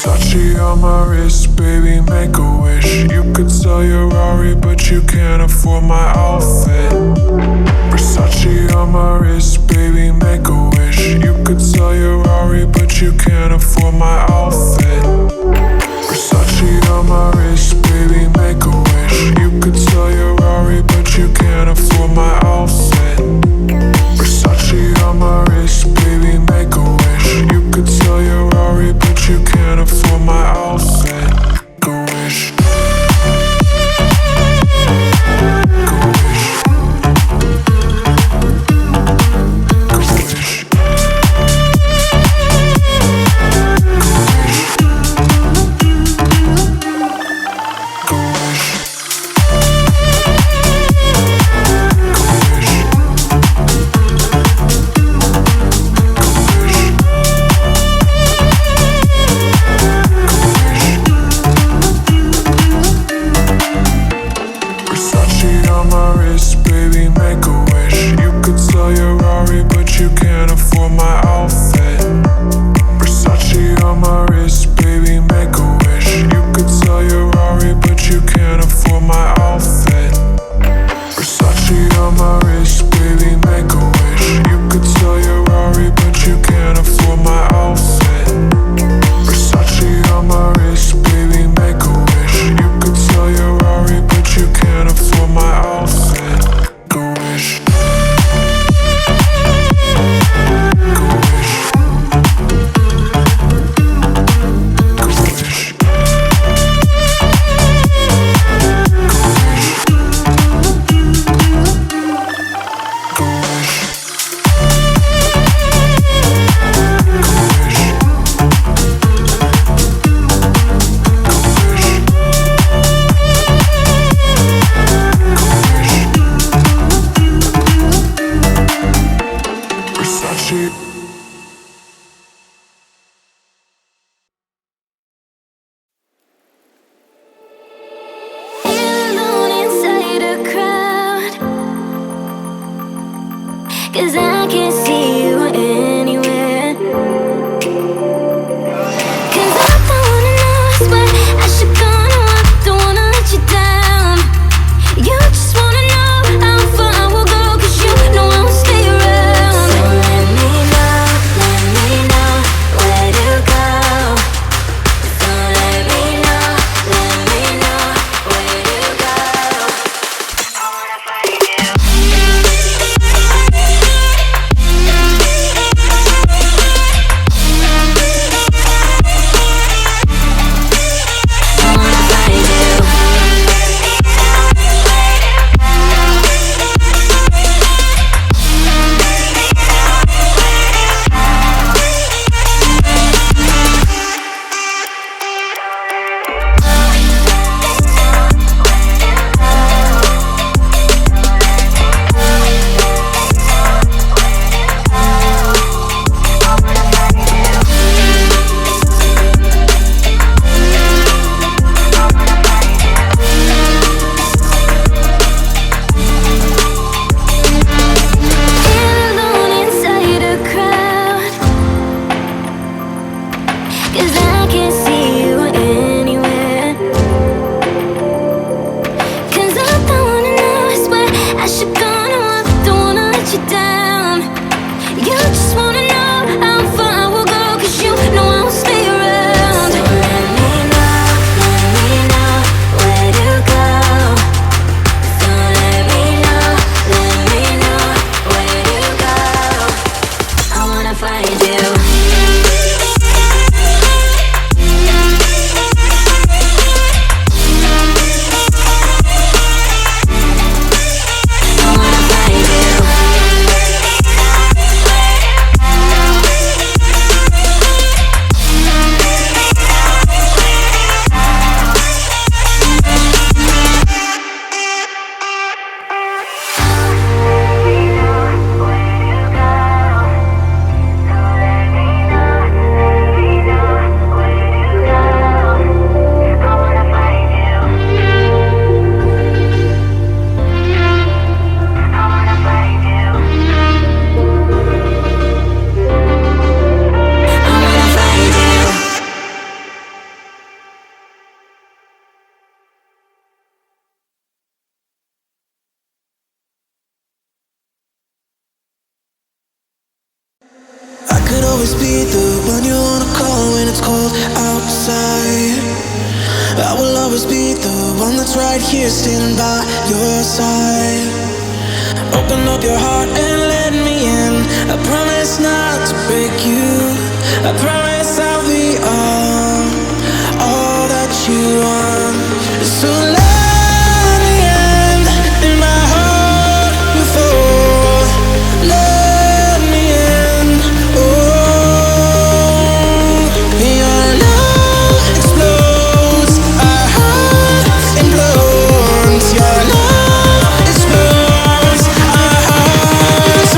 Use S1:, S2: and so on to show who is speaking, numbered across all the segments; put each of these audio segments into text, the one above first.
S1: Versace on my wrist, baby, make a wish. You could sell your Rari, but you can't afford my outfit. Versace on my wrist, baby, make a wish. You could sell your Rari, but you can't afford my outfit. Versace on my wrist, baby, make a wish. You could sell your Rari, but you can't afford my outfit. Versace on my wrist, baby, make a wish. You could sell your Rari, but you can't afford my outfit. Go wish. Go wish. Go wish. Go wish. Versace on my wrist, baby, make a wish. You could sell your Rari, but you can't afford my outfit. Versace on my wrist, baby, make a wish. You could sell your Rari, but you can't afford my outfit. Versace on my wrist, baby, make a wish. You could sell your Rari, but you can't afford my outfit. Versace on my wrist, baby, make a wish. You could sell your Rari, but you can't afford my outfit. Go wish. Go wish. Go wish. Go wish. Versace.
S2: Alone inside a crowd, 'cause I can't see you anywhere. 'Cause I don't wanna know, I swear I should go, no, I don't wanna let you down. You just wanna know how far I will go, 'cause you know I will stay around. So let me know where to go. So let me know where to go. I wanna find you. Find you.
S3: side. I will always be the one that's right here, standing by your side. Open up your heart and let me in. I promise not to break you. I promise I'll be all that you want. So let me in my heart before. Let me in. Oh, your love explodes. Our heart implodes. Your love explodes. Our hearts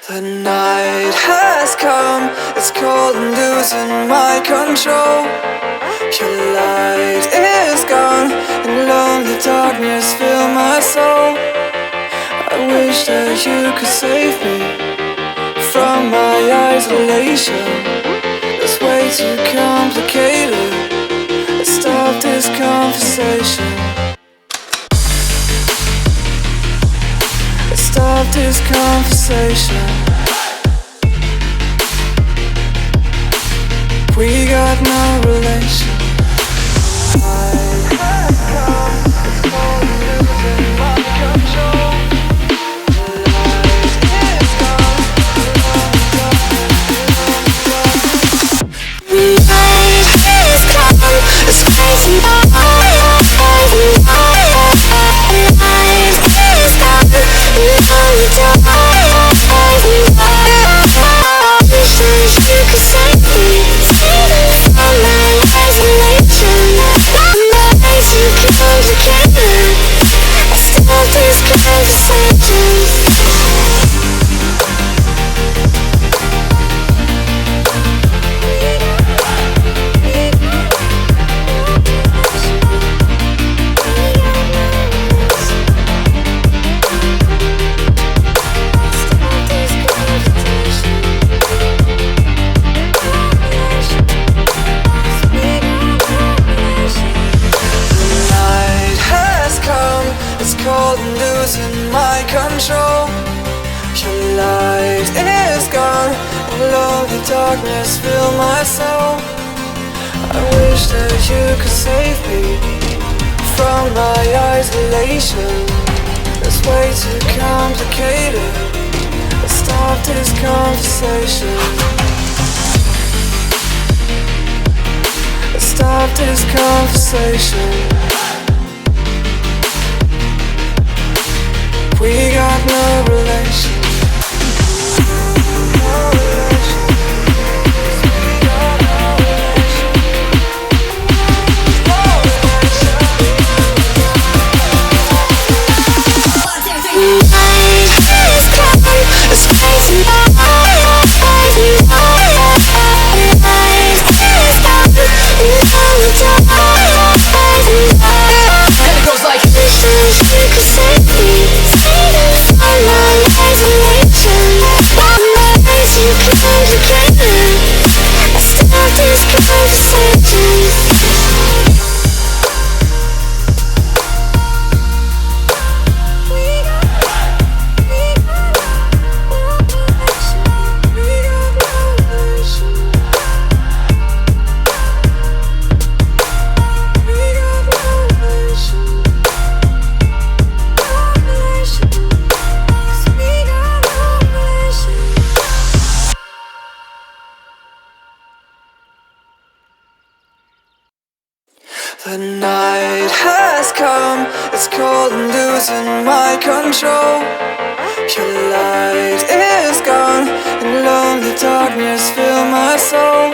S4: The night has come, it's cold and losing my control. Your light is gone, and lonely darkness fill my soul. I wish that you could save me from my isolation. It's way too complicated. Let's stop this conversation. Let's stop this conversation. We got no relation. I have come, it's cold and losing my control. The light is gone,
S2: The night has come, it's crazy by. The night is gone, lonely dark. I wish that you could save me from my isolation. My eyes too complicated. I stop this conversation.
S4: lonely darkness fill my soul. I wish that you could save me from my isolation. It's way too complicated. Let's stop this conversation. Let's stop this conversation. We got no relation. No relation. We got no relation. No relation.
S2: It's crazy.
S3: And it goes like
S4: the night has come, it's cold and losing my control. Your light is gone, and lonely darkness fill my soul.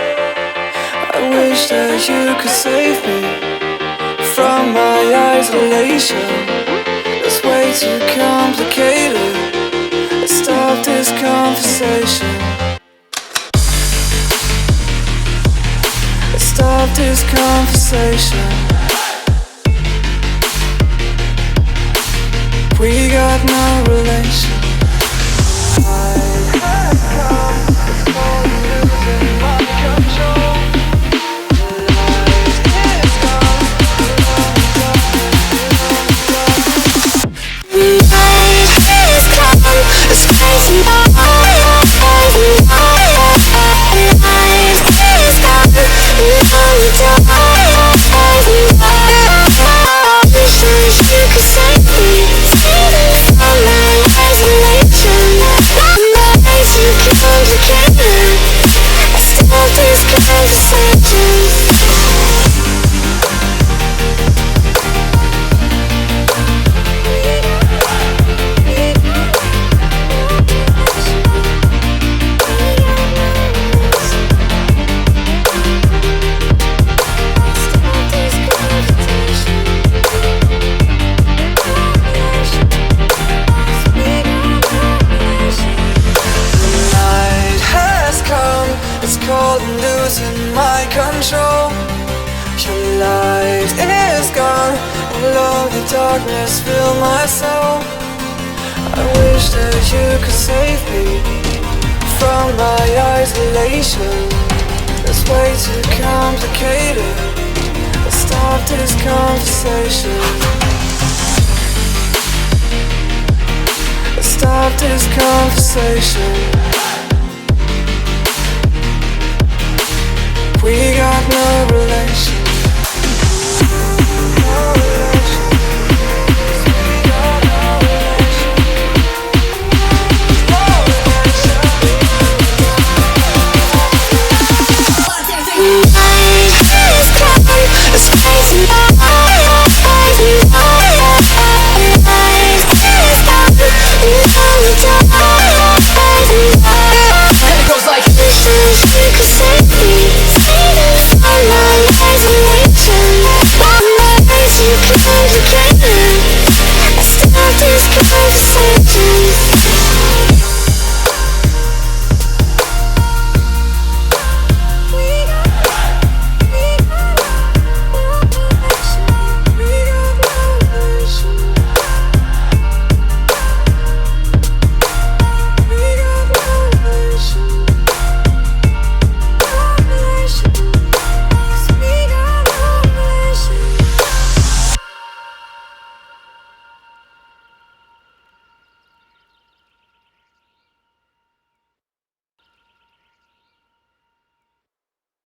S4: I wish that you could save me from my isolation. It's way too complicated. Let's stop this conversation. Let's stop this conversation. We got no relation. I have come, it's cold and losing my control. The light is gone, lonely darkness, lonely darkness.
S2: It's crazy.
S4: Darkness fill my soul. I wish that you could save me from my isolation. It's way too complicated. Let's stop this conversation. Let's stop this conversation.